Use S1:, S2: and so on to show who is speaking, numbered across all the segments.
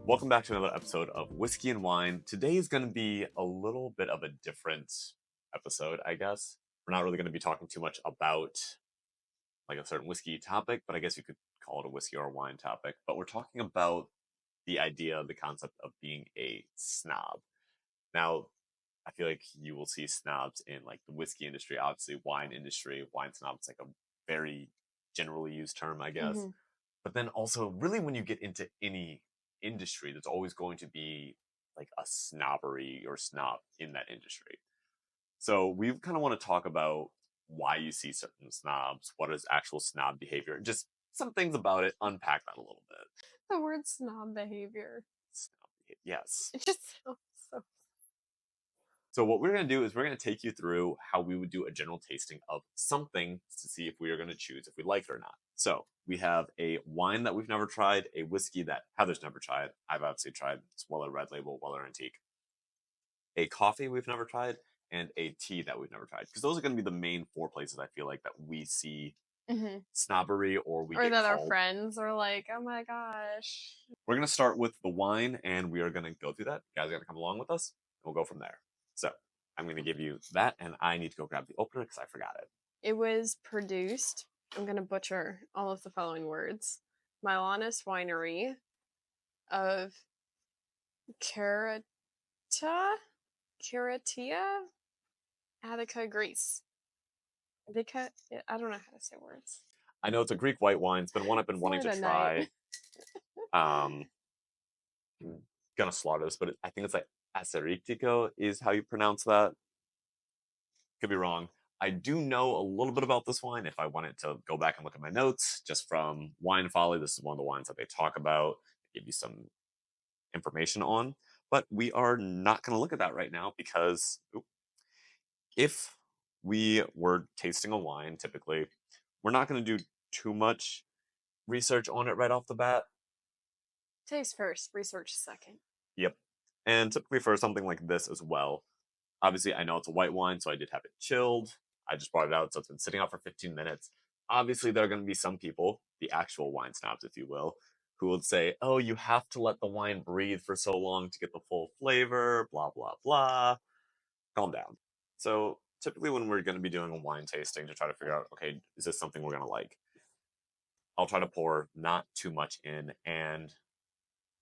S1: Welcome back to another episode of Whiskey and Wine. Today is going to be a little bit of a different episode, I guess. We're not really going to be talking too much about like a certain whiskey topic, but I guess you could call it a whiskey or a wine topic. But we're talking about the idea, the concept of being a snob. Now, I feel like you will see snobs in like the whiskey industry, obviously wine industry. Wine snob is like a very generally used term, I guess.
S2: hmm
S1: But then also, really, when you get into any industry, there's always going to be like a snobbery or snob in that industry. So we kind of want to talk about why you see certain snobs, what is actual snob behavior, just some things about it, unpack that a little bit.
S2: The word snob behavior.
S1: Snob yes.
S2: It just sounds so.
S1: So what we're going to do is we're going to take you through how we would do a general tasting of something to see if we are going to choose if we like it or not. So we have a wine that we've never tried, a whiskey that Heather's never tried. I've obviously tried. It's Weller Red Label, Weller Antique. A coffee we've never tried, and a tea that we've never tried. Because those are going to be the main four places I feel like that we see
S2: hmm
S1: snobbery or we
S2: Or
S1: get
S2: that our
S1: called.
S2: friends are like, oh my gosh.
S1: We're going to start with the wine, and we are going to go through that. You guys are going to come along with us, and we'll go from there. So I'm going to give you that, and I need to go grab the opener because I forgot it.
S2: It was produced, I'm going to butcher all of the following words. Milanus Winery of Carata, Caratia, Attica, Greece. Attica, I don't know how to say words.
S1: I know it's a Greek white wine. It's been one I've been wanting to
S2: Florida night.
S1: try. I'm gonna slaughter this, but I think it's like aceritico is how you pronounce that. Could be wrong. I do know a little bit about this wine. If I wanted to go back and look at my notes, just from Wine Folly, this is one of the wines that they talk about, give you some information on. But we are not going to look at that right now because if we were tasting a wine, typically, we're not going to do too much research on it right off the bat.
S2: Taste first, research second.
S1: Yep. And typically for something like this as well, obviously I know it's a white wine, so I did have it chilled. I just brought it out, so it's been sitting out for 15 minutes. Obviously, there are going to be some people, the actual wine snobs, if you will, who would say, oh, you have to let the wine breathe for so long to get the full flavor, blah, blah, blah. Calm down. So typically when we're going to be doing a wine tasting to try to figure out, okay, is this something we're going to like? I'll try to pour not too much in, and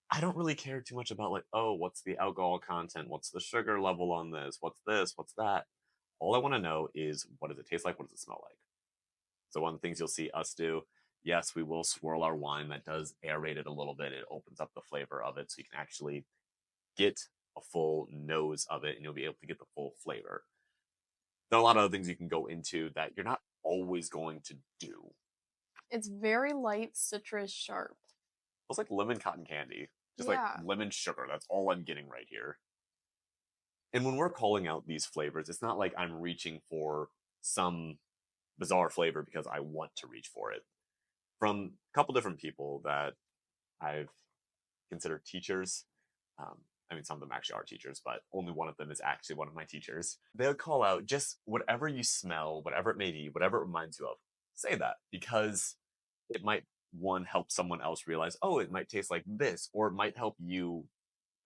S1: I don't really care too much about like, oh, what's the alcohol content? What's the sugar level on this? What's this? What's that? All I want to know is what does it taste like? What does it smell like? So one of the things you'll see us do, yes, we will swirl our wine. That does aerate it a little bit. It opens up the flavor of it so you can actually get a full nose of it and you'll be able to get the full flavor. There are a lot of other things you can go into that you're not always going to do.
S2: It's very light, citrus, sharp.
S1: It's like lemon cotton candy, just like
S2: Yeah.
S1: lemon sugar. That's all I'm getting right here. And when we're calling out these flavors, it's not like I'm reaching for some bizarre flavor because I want to reach for it. From a couple different people that I've considered teachers, I mean, some of them actually are teachers, but only one of them is actually one of my teachers. They'll call out just whatever you smell, whatever it may be, whatever it reminds you of, say that because it might, one, help someone else realize, oh, it might taste like this, or it might help you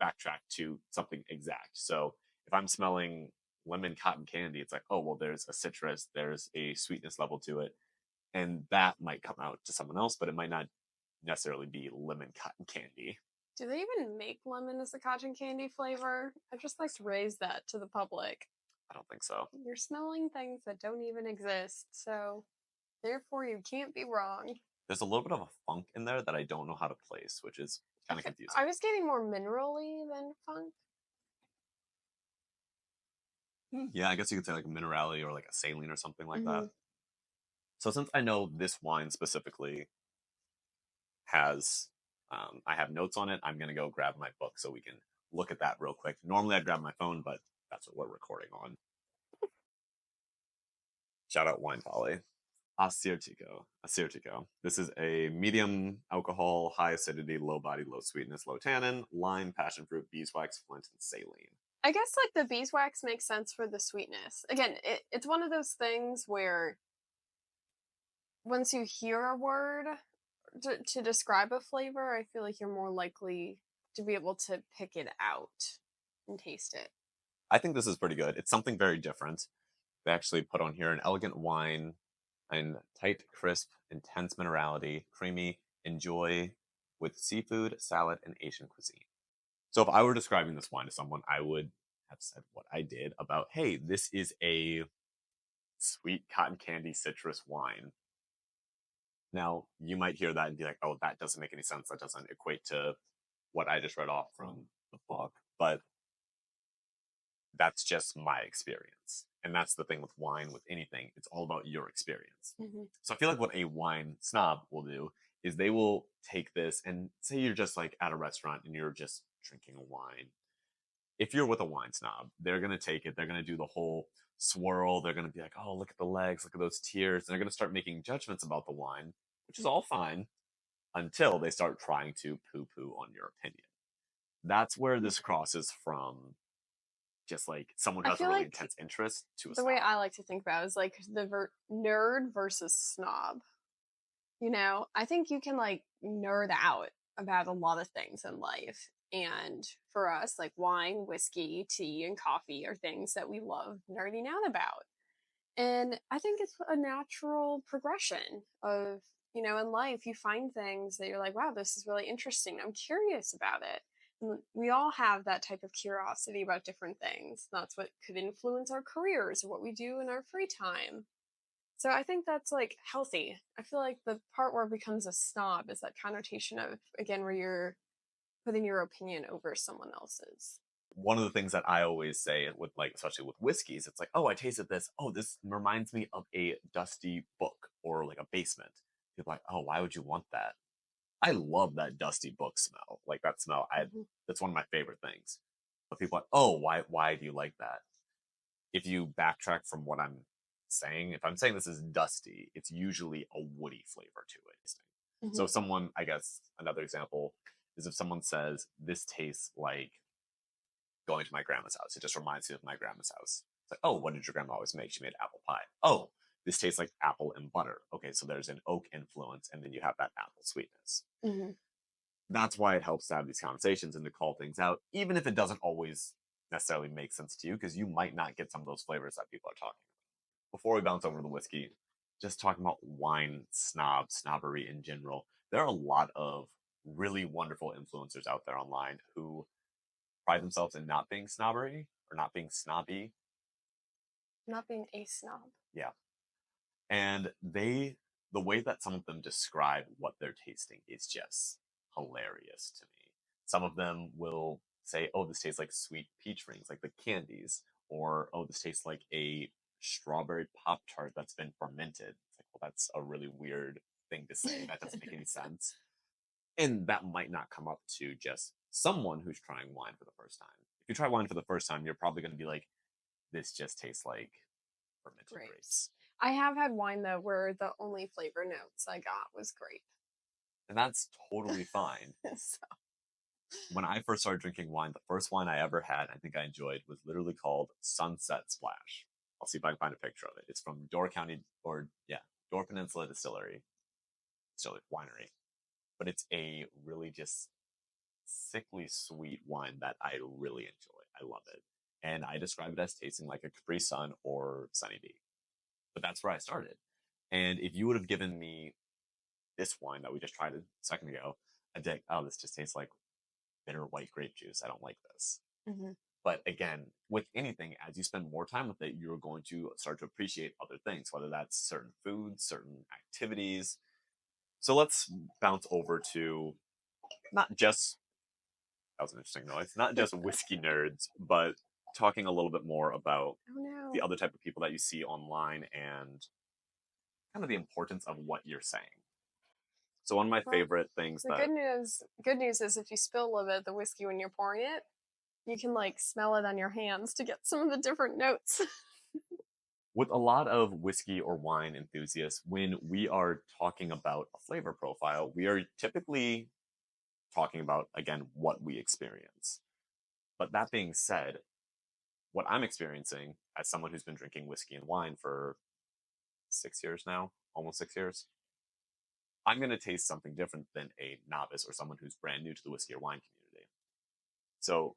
S1: backtrack to something exact. So if I'm smelling lemon cotton candy, it's like, oh, well, there's a citrus, there's a sweetness level to it. And that might come out to someone else, but it might not necessarily be lemon cotton candy.
S2: Do they even make lemon as a cotton candy flavor? I'd just like to raise that to the public.
S1: I don't think so.
S2: You're smelling things that don't even exist, so therefore you can't be wrong.
S1: There's a little bit of a funk in there that I don't know how to place, which is kind of confusing.
S2: I was getting more minerally than funk.
S1: Yeah, I guess you could say like a minerality or like a saline or something like that.
S2: Mhm.
S1: So since I know this wine specifically has, I have notes on it, I'm going to go grab my book so we can look at that real quick. Normally I'd grab my phone, but that's what we're recording on. Shout out Wine Folly. Acirtico. Acirtico. This is a medium alcohol, high acidity, low body, low sweetness, low tannin, lime, passion fruit, beeswax, flint, and saline.
S2: I guess like the beeswax makes sense for the sweetness. Again, it's one of those things where once you hear a word to describe a flavor, I feel like you're more likely to be able to pick it out and taste it.
S1: I think this is pretty good. It's something very different. They actually put on here an elegant wine and tight, crisp, intense minerality, creamy, enjoy with seafood, salad, and Asian cuisine. So if I were describing this wine to someone, I would have said what I did about, hey, this is a sweet cotton candy citrus wine. Now, you might hear that and be like, oh, that doesn't make any sense. That doesn't equate to what I just read off from the book. But that's just my experience. And that's the thing with wine, with anything. It's all about your experience.
S2: Mm-hmm.
S1: So I feel like what a wine snob will do is they will take this and say you're just like at a restaurant and you're just drinking a wine. If you're with a wine snob, they're going to take it. They're going to do the whole swirl. They're going to be like, oh, look at the legs. Look at those tears. And they're going to start making judgments about the wine, which is all fine until they start trying to poo poo on your opinion. That's where this crosses from just like someone who
S2: I
S1: has a
S2: feel
S1: really
S2: like
S1: intense interest to a
S2: the way
S1: snob.
S2: I like to think about it is like the nerd versus snob. You know, I think you can like nerd out about a lot of things in life. And for us, like wine, whiskey, tea, and coffee are things that we love nerding out about. And I think it's a natural progression of, you know, in life, you find things that you're like, wow, this is really interesting. I'm curious about it. And we all have that type of curiosity about different things. That's what could influence our careers or what we do in our free time. So I think that's like healthy. I feel like the part where it becomes a snob is that connotation of, again, where you're putting your opinion over someone else's.
S1: One of the things that I always say with like, especially with whiskeys, it's like, oh, I tasted this. Oh, this reminds me of a dusty book or like a basement. People are like, oh, why would you want that? I love that dusty book smell. Like that smell,
S2: Mhm.
S1: that's one of my favorite things. But people are like, oh, why do you like that? If you backtrack from what I'm saying, if I'm saying this is dusty, it's usually a woody flavor to it. So
S2: Mhm.
S1: if someone, I guess another example is if someone says this tastes like going to my grandma's house. It just reminds me of my grandma's house. It's like, oh, what did your grandma always make? She made apple pie. Oh, this tastes like apple and butter. Okay, so there's an oak influence, and then you have that apple sweetness.
S2: Mhm.
S1: That's why it helps to have these conversations and to call things out, even if it doesn't always necessarily make sense to you, because you might not get some of those flavors that people are talking about. Before we bounce over to the whiskey, just talking about wine snobbery in general, there are a lot of really wonderful influencers out there online who pride themselves in not being snobbery or not being snobby.
S2: Not being a snob.
S1: Yeah. And the way that some of them describe what they're tasting is just hilarious to me. Some of them will say, oh, this tastes like sweet peach rings, like the candies, or oh, this tastes like a strawberry Pop Tart that's been fermented. It's like, well, that's a really weird thing to say. That doesn't make any sense. And that might not come up to just someone who's trying wine for the first time. If you try wine for the first time, you're probably going to be like, this just tastes like fermented
S2: Grapes.
S1: grapes.
S2: I have had wine though where the only flavor notes I got was grape.
S1: And that's totally fine.
S2: So,
S1: When I first started drinking wine, the first wine I ever had, I think I enjoyed, was literally called Sunset Splash. I'll see if I can find a picture of it. It's from Door County, or yeah, Door Peninsula Distillery Winery. But it's a really just sickly sweet wine that I really enjoy. I love it. And I describe it as tasting like a Capri Sun or Sunny D. But that's where I started. And if you would have given me this wine that we just tried a second ago, I'd be like, oh, this just tastes like bitter white grape juice. I don't like this.
S2: mhm.
S1: But again, with anything, as you spend more time with it, you're going to start to appreciate other things, whether that's certain foods, certain activities. So let's bounce over to not just, that was an interesting noise, not just whiskey nerds, but talking a little bit more about
S2: Oh no.
S1: the other type of people that you see online and kind of the importance of what you're saying. So one of my
S2: Well,
S1: favorite things
S2: the
S1: that
S2: good news is if you spill a little bit of the whiskey when you're pouring it, you can like smell it on your hands to get some of the different notes.
S1: with a lot of whiskey or wine enthusiasts, when we are talking about a flavor profile, we are typically talking about, again, what we experience. But that being said, what I'm experiencing as someone who's been drinking whiskey and wine for 6 years now, almost 6 years, I'm going to taste something different than a novice or someone who's brand new to the whiskey or wine community. So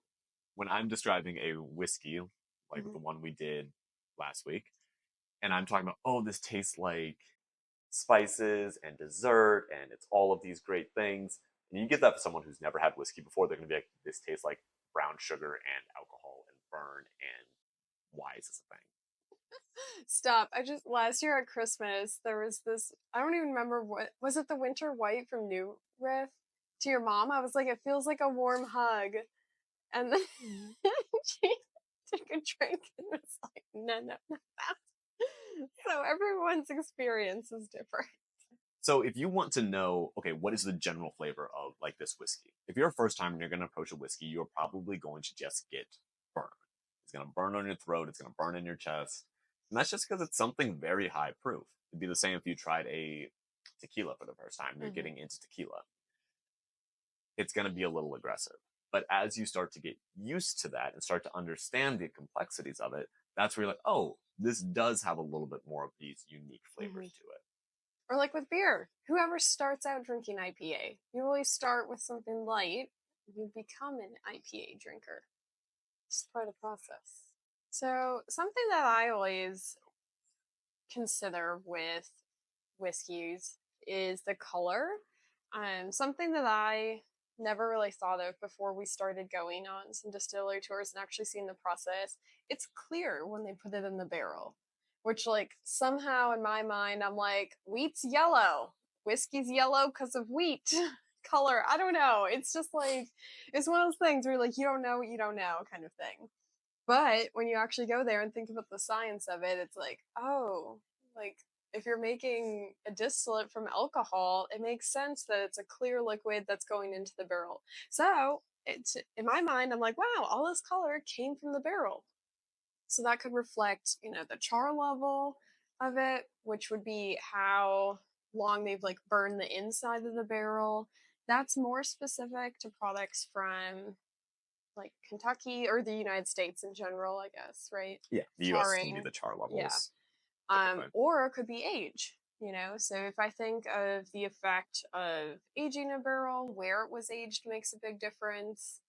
S1: when I'm describing a whiskey, like
S2: Hmm.
S1: the one we did last week, and I'm talking about, oh, this tastes like spices and dessert, and it's all of these great things. And you get that for someone who's never had whiskey before, they're going to be like, this tastes like brown sugar and alcohol and burn, and why is this a thing?
S2: Stop. I just last year at Christmas there was this, I don't even remember, what was it, the winter white from New Riff to your mom? I was like, it feels like a warm hug. And then she took a drink and was like, no, no, no. So everyone's experience is different.
S1: So if you want to know, okay, what is the general flavor of like this whiskey? If you're a first time and you're going to approach a whiskey, you're probably going to just get burned. It's going to burn on your throat. It's going to burn in your chest. And that's just because it's something very high proof. It'd be the same if you tried a tequila for the first time. You're
S2: Hmm.
S1: getting into tequila. It's going to be a little aggressive. But as you start to get used to that and start to understand the complexities of it, that's where you're like, oh, this does have a little bit more of these unique
S2: Hmm.
S1: flavors to it.
S2: Or like with beer, whoever starts out drinking IPA, you always start with something light, you become an IPA drinker. It's part of the process. So something that I always consider with whiskeys is the color. Something that I never really thought of before we started going on some distillery tours and actually seeing the process. It's clear when they put it in the barrel, which, like, somehow in my mind, I'm like, wheat's yellow, whiskey's yellow because of wheat color. I don't know. It's just like, it's one of those things where, like, you don't know what you don't know kind of thing. But when you actually go there and think about the science of it, it's like, oh, like, if you're making a distillate from alcohol, it makes sense that it's a clear liquid that's going into the barrel. So it's, in my mind, I'm like, wow, all this color came from the barrel. So that could reflect, the char level of it, which would be how long they've like burned the inside of the barrel. That's more specific to products from like Kentucky or the United States in general, I guess, right?
S1: Yeah, the US is going to be
S2: Charring.
S1: the char
S2: Yeah.
S1: levels typically.
S2: Or it could be age. So if I think of the effect of aging a barrel, where it was aged makes a big difference.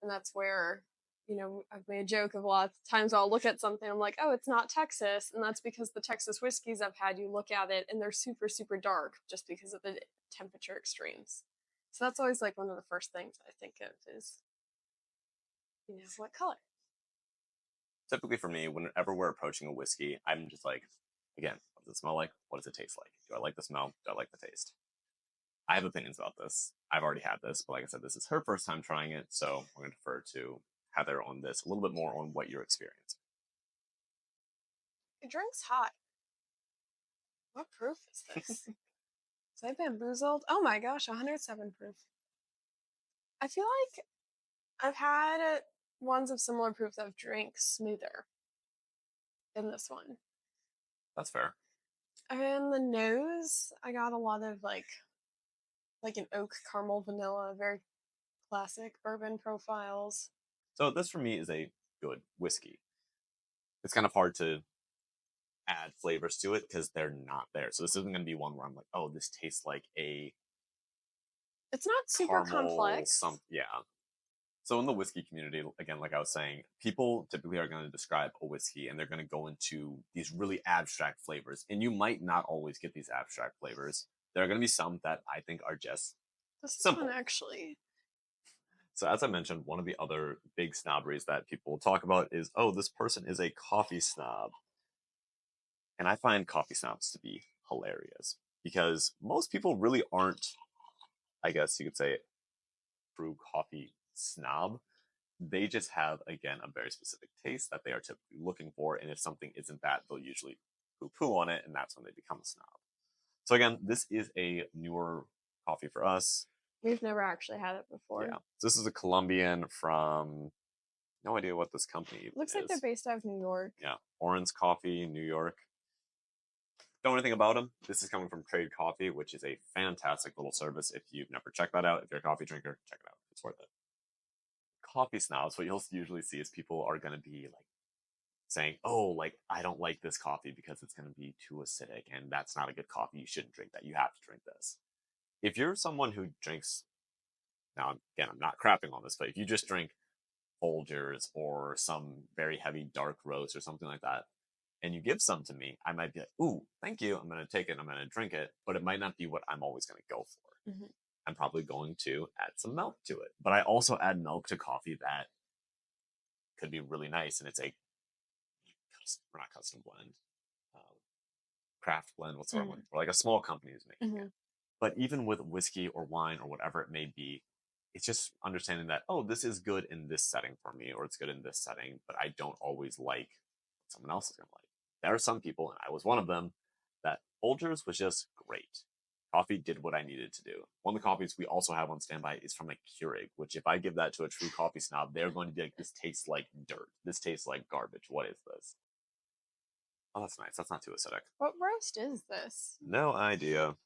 S2: And that's where, I've made a joke of a lot of times I'll look at something, I'm like, oh, it's not Texas. And that's because the Texas whiskeys I've had, you look at it and they're super, super dark just because of the temperature extremes. So that's always like one of the first things I think of is, what color?
S1: Typically for me, whenever we're approaching a whiskey, I'm just like, again, what does it smell like? What does it taste like? Do I like the smell? Do I like the taste? I have opinions about this. I've already had this, but like I said, this is her first time trying it, so we're going to defer to Heather on this a little bit more on what you're experiencing.
S2: It drinks hot. What proof is this? Is I bamboozled? Oh my gosh, 107 proof. I feel like I've had ones of similar proof that have drank smoother than this one.
S1: That's fair.
S2: And the nose, I got a lot of like an oak caramel vanilla, very classic bourbon profiles.
S1: So this for me is a good whiskey. It's kind of hard to add flavors to it because they're not there. So this isn't going to be one where I'm like, oh, this tastes like a
S2: It's not super
S1: caramel
S2: complex.
S1: some yeah. So in the whiskey community, again, like I was saying, people typically are going to describe a whiskey and they're going to go into these really abstract flavors. And you might not always get these abstract flavors. There are going to be some that I think are just
S2: This is one
S1: simple.
S2: actually.
S1: So as I mentioned, one of the other big snobberies that people will talk about is, oh, this person is a coffee snob. And I find coffee snobs to be hilarious because most people really aren't, I guess you could say, true coffee snob. They just have, again, a very specific taste that they are typically looking for. And if something isn't that, they'll usually poo poo on it. And that's when they become a snob. So, again, this is a newer coffee for us.
S2: We've never actually had it
S1: Yeah.
S2: before.
S1: So this is a Colombian from, no idea what this company
S2: Looks like they're
S1: is.
S2: based out of New York.
S1: Yeah. Orange Coffee, New York. Don't know anything about them. This is coming from Trade Coffee, which is a fantastic little service. If you've never checked that out, if you're a coffee drinker, check it out. It's worth it. Coffee snobs, what you'll usually see is people are going to be like saying, oh, like, I don't like this coffee because it's going to be too acidic and that's not a good coffee. You shouldn't drink that. You have to drink this. If you're someone who drinks, now, again, I'm not crapping on this, but if you just drink Folgers or some very heavy dark roast or something like that, and you give some to me, I might be like, ooh, thank you. I'm going to take it. I'm going to drink it. But it might not be what I'm always going to go for.
S2: Mhm.
S1: I'm probably going to add some milk to it. But I also add milk to coffee that could be really nice. And it's a, not custom blend, um, craft blend. What's the word I'm looking
S2: Mhm.
S1: for? Like a small company is making it.
S2: Mhm.
S1: But even with whiskey or wine or whatever it may be, it's just understanding that, oh, this is good in this setting for me, or it's good in this setting, but I don't always like what someone else is going to like. There are some people, and I was one of them, that Folgers was just great. Coffee did what I needed to do. One of the coffees we also have on standby is from a Keurig, which if I give that to a true coffee snob, they're going to be like, this tastes like dirt. This tastes like garbage. What is this? Oh, that's nice. That's not too acidic.
S2: What roast is this?
S1: No idea.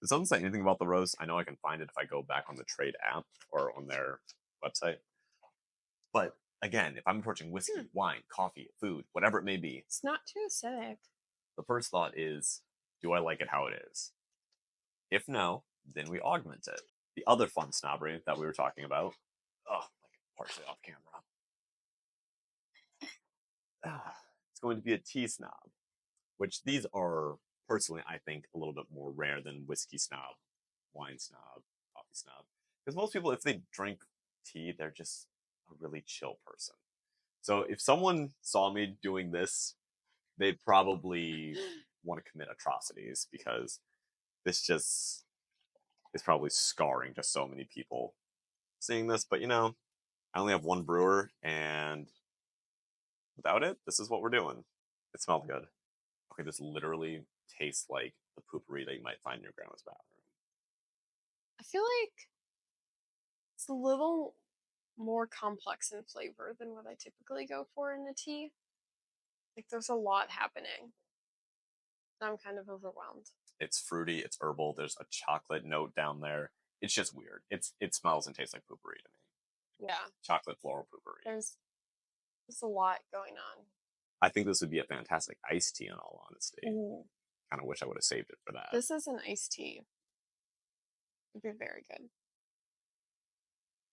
S1: Does someone say anything about the roast? I know I can find it if I go back on the Trade app or on their website. But again, if I'm approaching whiskey,
S2: Hmm.
S1: wine, coffee, food, whatever it may be,
S2: It's not too acidic.
S1: the first thought is, do I like it how it is? If no, then we augment it. The other fun snobbery that we were talking about, oh, like partially off camera, it's going to be a tea snob, which these are personally, I think, a little bit more rare than whiskey snob, wine snob, coffee snob. Because most people, if they drink tea, they're just a really chill person. So if someone saw me doing this, they'd probably want to commit atrocities because this just is probably scarring just so many people seeing this. But I only have one brewer, and without it, this is what we're doing. It smelled good. Okay, this literally tastes like the poopery that you might find in your grandma's bathroom.
S2: I feel like it's a little more complex in flavor than what I typically go for in a tea. Like there's a lot happening. I'm kind of overwhelmed.
S1: It's fruity, it's herbal, there's a chocolate note down there. It's just weird. It smells and tastes like poopery to me.
S2: Yeah,
S1: Chocolate floral poopery.
S2: there's a lot going on.
S1: I think this would be a fantastic iced tea in all honesty.
S2: Ooh.
S1: Kind of wish I would have saved it for that.
S2: This is an iced tea. It'd be very good.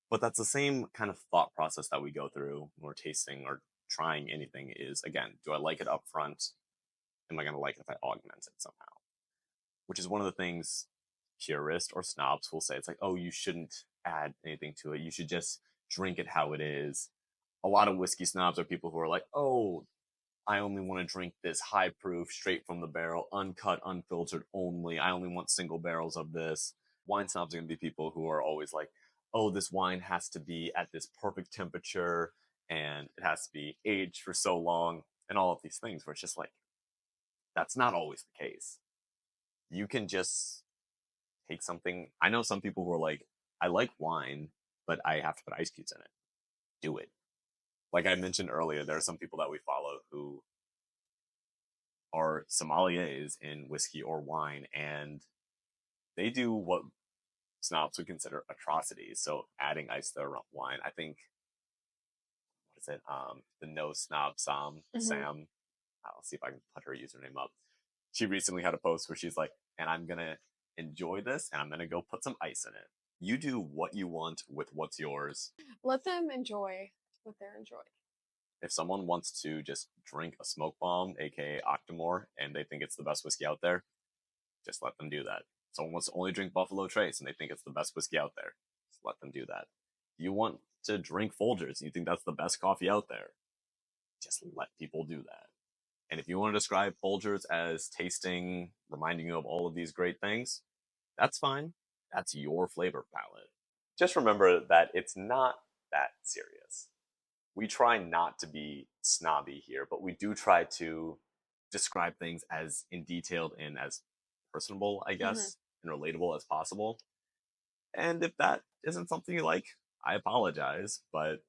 S1: But that's the same kind of thought process that we go through when we're tasting or trying anything is, again, do I like it up front? Am I going to like it if I augment it somehow? Which is one of the things purists or snobs will say. It's like, oh, you shouldn't add anything to it. You should just drink it how it is. A lot of whiskey snobs are people who are like, oh, I only want to drink this high proof, straight from the barrel, uncut, unfiltered only. I only want single barrels of this. Wine snobs are going to be people who are always like, oh, this wine has to be at this perfect temperature and it has to be aged for so long and all of these things where it's just like, that's not always the case. You can just take something. I know some people who are like, I like wine, but I have to put ice cubes in it. Do it. Like I mentioned earlier, there are some people that we follow who are sommeliers in whiskey or wine, and they do what snobs would consider atrocities. So adding ice to their wine, I think, what is it? The No Snob
S2: Hmm.
S1: Sam. I'll see if I can put her username up. She recently had a post where she's like, and I'm gonna enjoy this, and I'm gonna go put some ice in it. You do what you want with what's yours.
S2: Let them enjoy what they're enjoying.
S1: If someone wants to just drink a smoke bomb, aka Octomore, and they think it's the best whiskey out there, just let them do that. Someone wants to only drink Buffalo Trace and they think it's the best whiskey out there, just let them do that. You want to drink Folgers and you think that's the best coffee out there, just let people do that. And if you want to describe Folgers as tasting, reminding you of all of these great things, that's fine. That's your flavor palette. Just remember that it's not that serious. We try not to be snobby here, but we do try to describe things as in detailed and as personable, I
S2: Hmm.
S1: guess, and relatable as possible. And if that isn't something you like, I apologize, but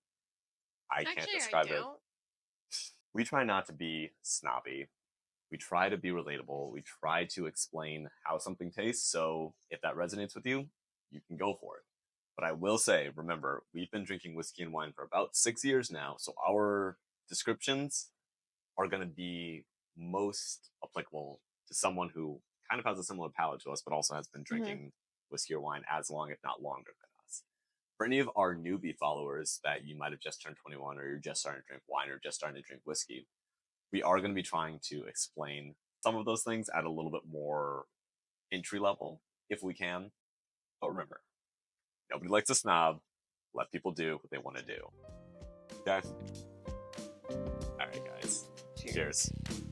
S1: I can't
S2: Actually, I
S1: describe it.
S2: don't.
S1: We try not to be snobby. We try to be relatable. We try to explain how something tastes. So if that resonates with you, you can go for it. But I will say, remember, we've been drinking whiskey and wine for about 6 years now. So our descriptions are going to be most applicable to someone who kind of has a similar palate to us, but also has been
S2: Hmm.
S1: drinking whiskey or wine as long, if not longer than us. For any of our newbie followers that you might have just turned 21 or you're just starting to drink wine or just starting to drink whiskey, we are going to be trying to explain some of those things at a little bit more entry level if we can. But remember, nobody likes a snob. Let people do what they want to do. Okay? All right, guys.
S2: Cheers.
S1: Cheers.